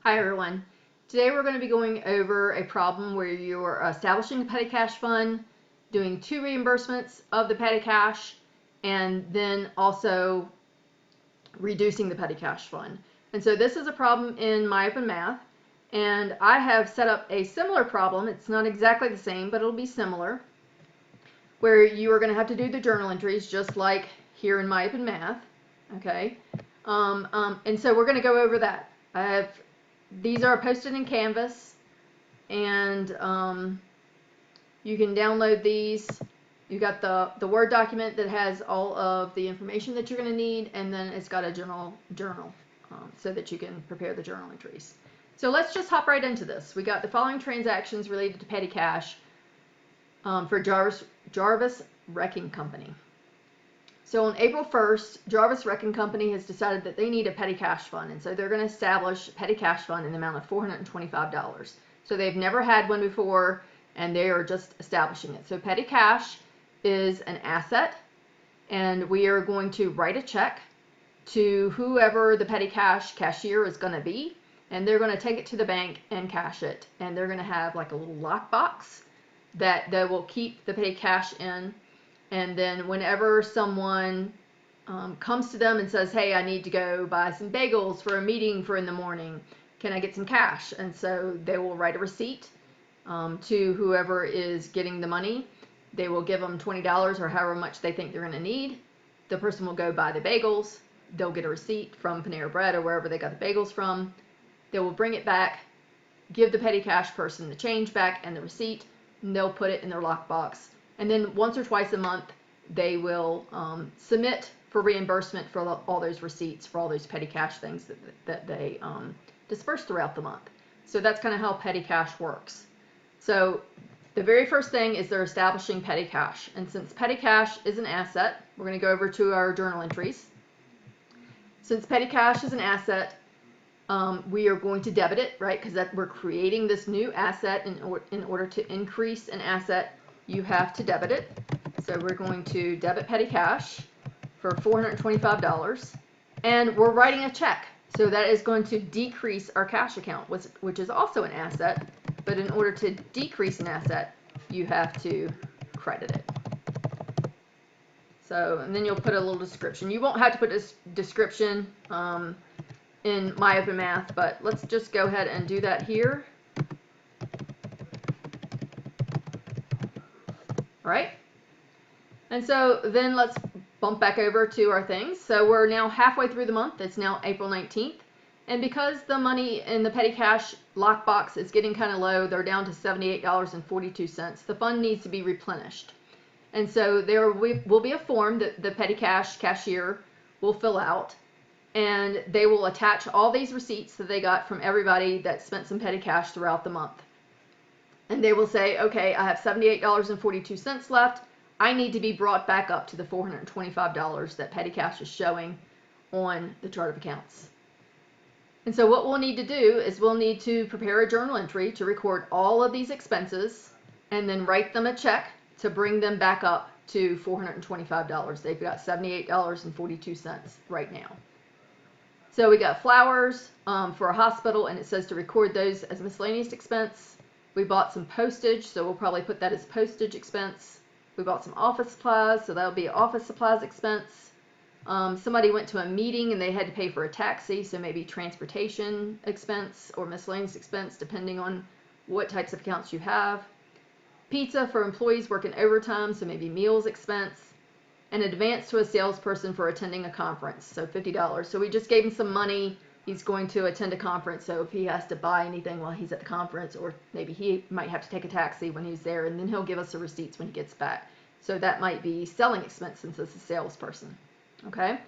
Hi everyone. Today we're going to be going over a problem where you're establishing a petty cash fund, doing 2 reimbursements of the petty cash, and then also reducing the petty cash fund. And so this is a problem in MyOpenMath, and I have set up a similar problem. It's not exactly the same, but it'll be similar, where you are going to have to do the journal entries just like here in MyOpenMath. Okay, and so we're going to go over that. These are posted in Canvas, and you can download these. You got the Word document that has all of the information that you're going to need, and then it's got a journal so that you can prepare the journal entries. So let's just hop right into this. We got the following transactions related to petty cash for Jarvis Wrecking Company. So on April 1st, Jarvis Wrecking Company has decided that they need a petty cash fund, and so they're going to establish a petty cash fund in the amount of $425. So they've never had one before, and they are just establishing it. So petty cash is an asset, and we are going to write a check to whoever the petty cash cashier is going to be, and they're going to take it to the bank and cash it. And they're going to have like a little lockbox that they will keep the petty cash in. And then whenever someone comes to them and says, hey, I need to go buy some bagels for a meeting for in the morning, can I get some cash? And so they will write a receipt to whoever is getting the money. They will give them $20 or however much they think they're going to need. The person will go buy the bagels. They'll get a receipt from Panera Bread or wherever they got the bagels from. They will bring it back, give the petty cash person the change back and the receipt, and they'll put it in their lockbox. And then once or twice a month, they will submit for reimbursement for all those receipts, for all those petty cash things that they disperse throughout the month. So that's kind of how petty cash works. So the very first thing is they're establishing petty cash. And since petty cash is an asset, we're going to go over to our journal entries. Since petty cash is an asset, we are going to debit it, right? Because we're creating this new asset. In order to increase an asset, you have to debit it. So we're going to debit petty cash for $425, and we're writing a check. So that is going to decrease our cash account, which is also an asset, but in order to decrease an asset, you have to credit it. So, and then you'll put a little description. You won't have to put this description in MyOpenMath, but let's just go ahead and do that here. Right? And so then let's bump back over to our things. So we're now halfway through the month. It's now April 19th. And because the money in the petty cash lockbox is getting kind of low, they're down to $78.42. The fund needs to be replenished. And so there will be a form that the petty cash cashier will fill out. And they will attach all these receipts that they got from everybody that spent some petty cash throughout the month. And they will say, okay, I have $78.42 left. I need to be brought back up to the $425 that petty cash is showing on the chart of accounts. And so what we'll need to do is we'll need to prepare a journal entry to record all of these expenses and then write them a check to bring them back up to $425. They've got $78.42 right now. So we got flowers for a hospital, and it says to record those as miscellaneous expense. We bought some postage, so we'll probably put that as postage expense. We bought some office supplies, so that'll be office supplies expense. Somebody went to a meeting and they had to pay for a taxi, so maybe transportation expense or miscellaneous expense, depending on what types of accounts you have. Pizza for employees working overtime, so maybe meals expense. An advance to a salesperson for attending a conference, so $50. So we just gave him some money. He's going to attend a conference, so if he has to buy anything while he's at the conference, or maybe he might have to take a taxi when he's there, and then he'll give us the receipts when he gets back. So that might be selling expense since it's a salesperson. Okay?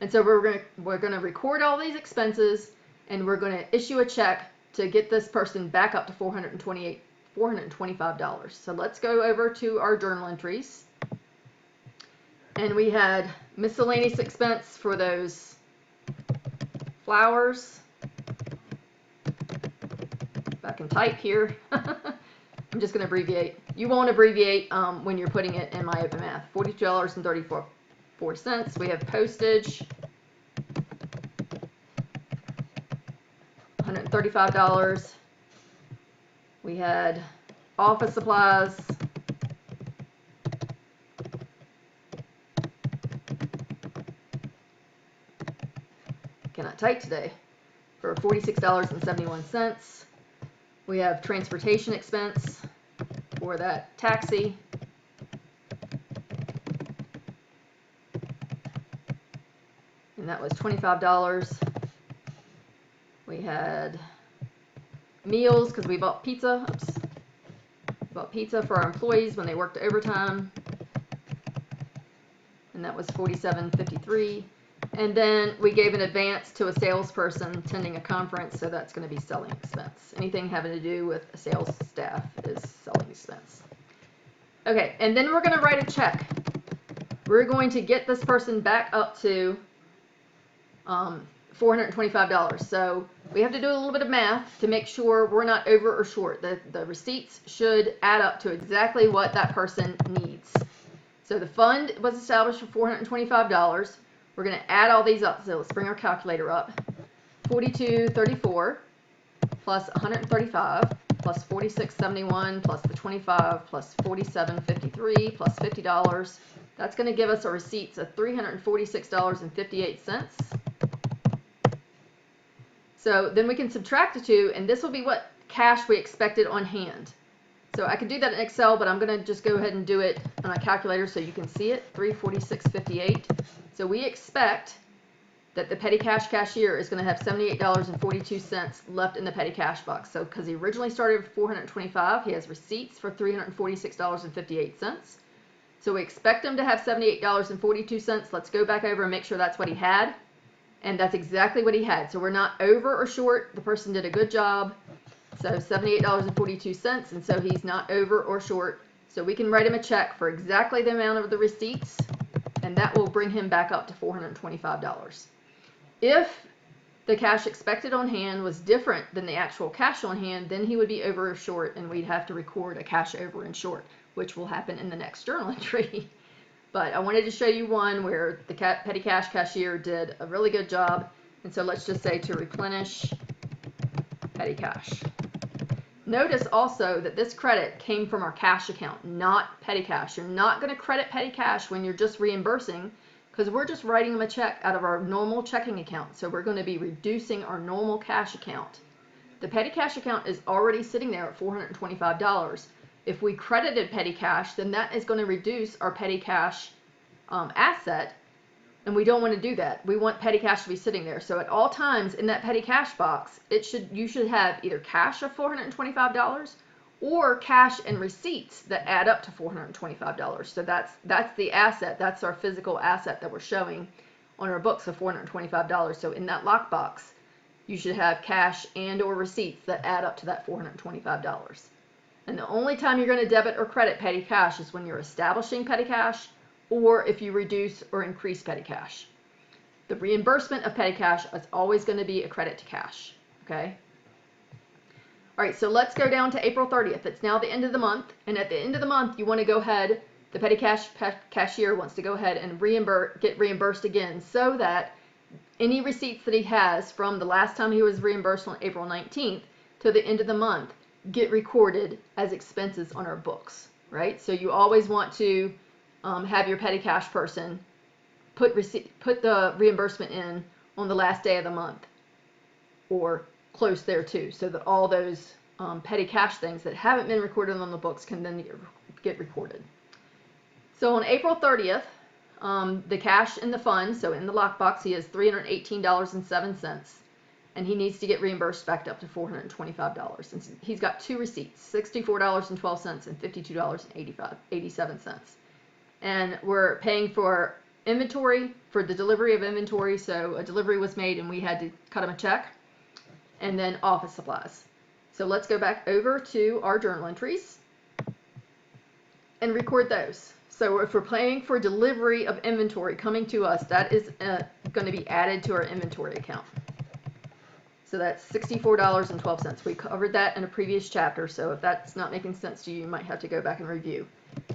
And so we're gonna record all these expenses, and we're gonna issue a check to get this person back up to $425. So let's go over to our journal entries. And we had miscellaneous expense for those flowers. If I can type here. I'm just going to abbreviate. You won't abbreviate when you're putting it in MyOpenMath. $42.34. We have postage. $135. We had office supplies. Cannot type today. For $46.71. We have transportation expense for that taxi. And that was $25. We had meals because we bought pizza. Oops. We bought pizza for our employees when they worked overtime. And that was $47.53. And then we gave an advance to a salesperson attending a conference, so that's going to be selling expense. Anything having to do with a sales staff is selling expense. Okay, and then we're going to write a check. We're going to get this person back up to $425. So we have to do a little bit of math to make sure we're not over or short. The receipts should add up to exactly what that person needs. So the fund was established for $425. We're going to add all these up. So let's bring our calculator up. 42.34 plus 135 plus 46.71 plus the 25 plus 47.53 plus $50. That's going to give us a receipts of $346.58. So then we can subtract the two, and this will be what cash we expected on hand. So I could do that in Excel, but I'm going to just go ahead and do it on a calculator so you can see it. 346.58. So we expect that the petty cash cashier is going to have $78.42 left in the petty cash box. So because he originally started with $425, he has receipts for $346.58. So we expect him to have $78.42. Let's go back over and make sure that's what he had. And that's exactly what he had. So we're not over or short. The person did a good job. So $78.42, and so he's not over or short. So we can write him a check for exactly the amount of the receipts, and that will bring him back up to $425. If the cash expected on hand was different than the actual cash on hand, then he would be over or short, and we'd have to record a cash over and short, which will happen in the next journal entry. But I wanted to show you one where the petty cash cashier did a really good job. And so let's just say to replenish petty cash. Notice also that this credit came from our cash account, not petty cash. You're not going to credit petty cash when you're just reimbursing, because we're just writing them a check out of our normal checking account. So we're going to be reducing our normal cash account. The petty cash account is already sitting there at $425. If we credited petty cash, then that is going to reduce our petty cash asset, and we don't want to do that. We want petty cash to be sitting there. So at all times in that petty cash box, you should have either cash of $425 or cash and receipts that add up to $425. So that's the asset. That's our physical asset that we're showing on our books of $425. So in that lockbox, you should have cash and or receipts that add up to that $425. And the only time you're going to debit or credit petty cash is when you're establishing petty cash, or if you reduce or increase petty cash. The reimbursement of petty cash is always going to be a credit to cash. Okay? All right, so let's go down to April 30th. It's now the end of the month, and at the end of the month, you want to go ahead, the petty cash cashier wants to go ahead and get reimbursed again, so that any receipts that he has from the last time he was reimbursed on April 19th to the end of the month get recorded as expenses on our books, right? So you always want to have your petty cash person put the reimbursement in on the last day of the month or close there too, so that all those petty cash things that haven't been recorded on the books can then get recorded. So on April 30th, the cash in the fund, so in the lockbox, he has $318.07, and he needs to get reimbursed back up to $425. And he's got two receipts, $64.12 and $52.87. And we're paying for inventory, for the delivery of inventory. So a delivery was made and we had to cut him a check. And then office supplies. So let's go back over to our journal entries and record those. So if we're paying for delivery of inventory coming to us, that is going to be added to our inventory account. So that's $64.12. We covered that in a previous chapter, so if that's not making sense to you, you might have to go back and review.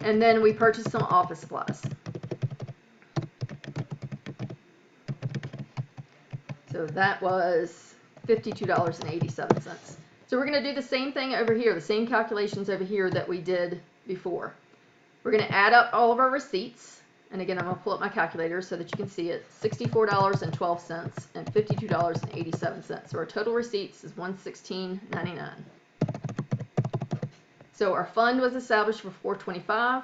And then we purchased some office supplies. So that was $52.87. So we're going to do the same thing over here, the same calculations over here that we did before. We're going to add up all of our receipts. And again, I'm going to pull up my calculator so that you can see it. $64.12 and $52.87. So our total receipts is $116.99. So our fund was established for $425,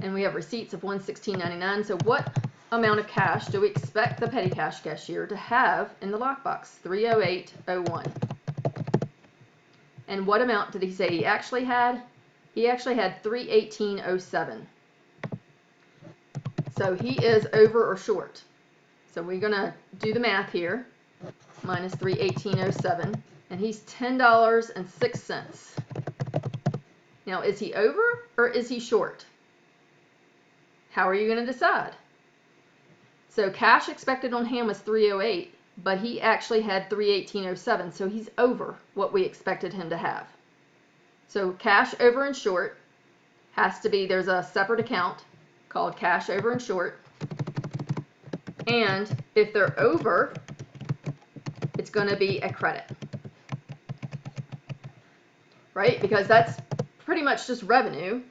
and we have receipts of $116.99. So what amount of cash do we expect the petty cash cashier to have in the lockbox? $308.01. And what amount did he say he actually had? He actually had $318.07. So he is over or short. So we're going to do the math here. Minus $318.07. And he's $10.06. Now, is he over or is he short? How are you going to decide? So cash expected on hand was $308, but he actually had $318.07, so he's over what we expected him to have. So cash over and short has to be, there's a separate account called cash over and short. And if they're over, it's going to be a credit. Right? Because that's pretty much just revenue.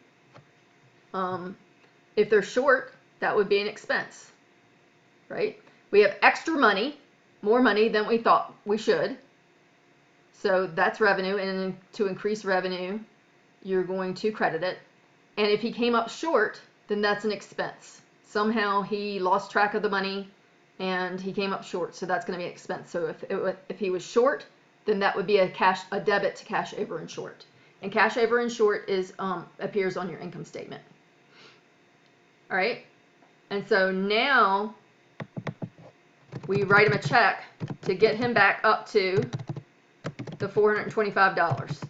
If they're short, that would be an expense. Right? We have extra money, more money than we thought we should. So that's revenue, and to increase revenue, you're going to credit it. And if he came up short, then that's an expense. Somehow he lost track of the money and he came up short, so that's going to be an expense. So if he was short, then that would be a debit to cash over and short. And cash over and short appears on your income statement. All right? And so now we write him a check to get him back up to the $425.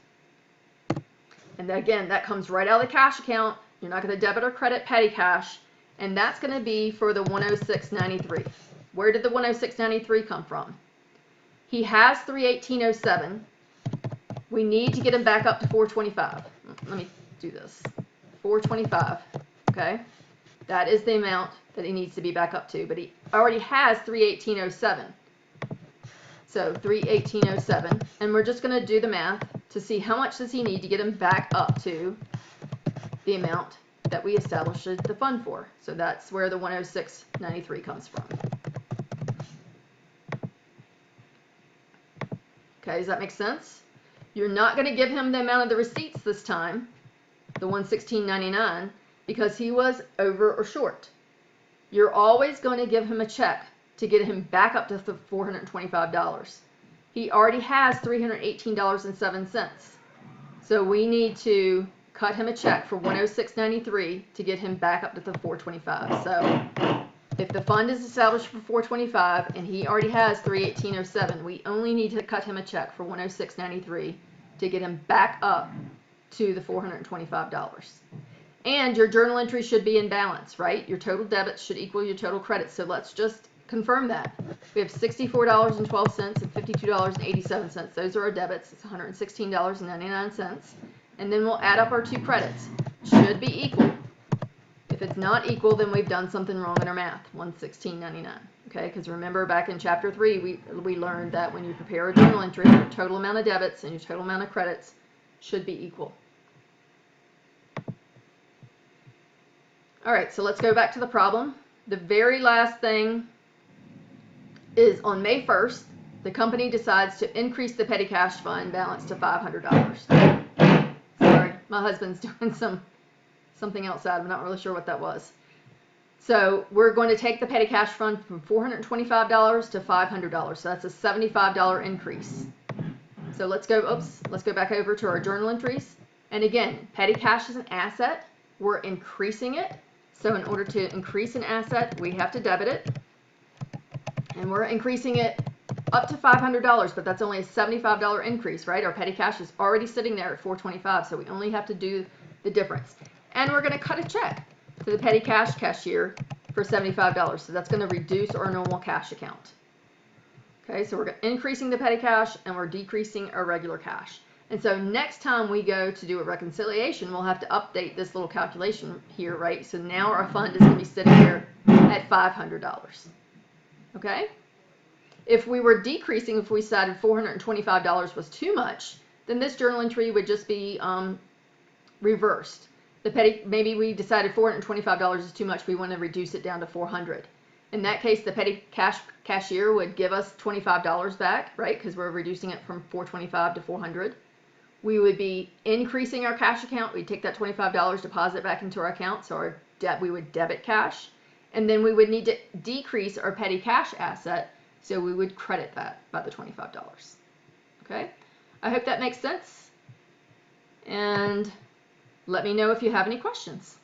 And again, that comes right out of the cash account. You're not going to debit or credit petty cash. And that's going to be for the $106.93. Where did the $106.93 come from? He has $318.07. We need to get him back up to $425. Let me do this. $425. Okay? That is the amount that he needs to be back up to. But he already has $318.07. So $318.07. And we're just going to do the math to see how much does he need to get him back up to the amount that we established the fund for. So that's where the $106.93 comes from. Okay, does that make sense? You're not going to give him the amount of the receipts this time, the $116.99, because he was over or short. You're always going to give him a check to get him back up to the $425. He already has $318.07. So we need to cut him a check for $106.93 to get him back up to the $425. So if the fund is established for $425 and he already has $318.07, we only need to cut him a check for $106.93 to get him back up to the $425. And your journal entry should be in balance, right? Your total debits should equal your total credits. So let's just confirm that. We have $64.12 and $52.87. Those are our debits. It's $116.99. And then we'll add up our two credits. Should be equal. If it's not equal, then we've done something wrong in our math. $116.99. Okay, because remember back in chapter 3, we learned that when you prepare a journal entry, your total amount of debits and your total amount of credits should be equal. All right, so let's go back to the problem. The very last thing is on May 1st, the company decides to increase the petty cash fund balance to $500. Sorry, my husband's doing something outside. I'm not really sure what that was. So we're going to take the petty cash fund from $425 to $500. So that's a $75 increase. So let's go back over to our journal entries. And again, petty cash is an asset. We're increasing it. So in order to increase an asset, we have to debit it. And we're increasing it up to $500, but that's only a $75 increase, right? Our petty cash is already sitting there at $425, so we only have to do the difference. And we're going to cut a check to the petty cash cashier for $75. So that's going to reduce our normal cash account. Okay, so we're increasing the petty cash and we're decreasing our regular cash. And so next time we go to do a reconciliation, we'll have to update this little calculation here, right? So now our fund is going to be sitting here at $500. Okay? If we were decreasing, if we decided $425 was too much, then this journal entry would just be reversed. Maybe we decided $425 is too much, we want to reduce it down to $400. In that case, the petty cashier would give us $25 back, right? Because we're reducing it from $425 to $400. We would be increasing our cash account. We'd take that $25, deposit back into our account, so we would debit cash. And then we would need to decrease our petty cash asset, so we would credit that by the $25. Okay? I hope that makes sense. And let me know if you have any questions.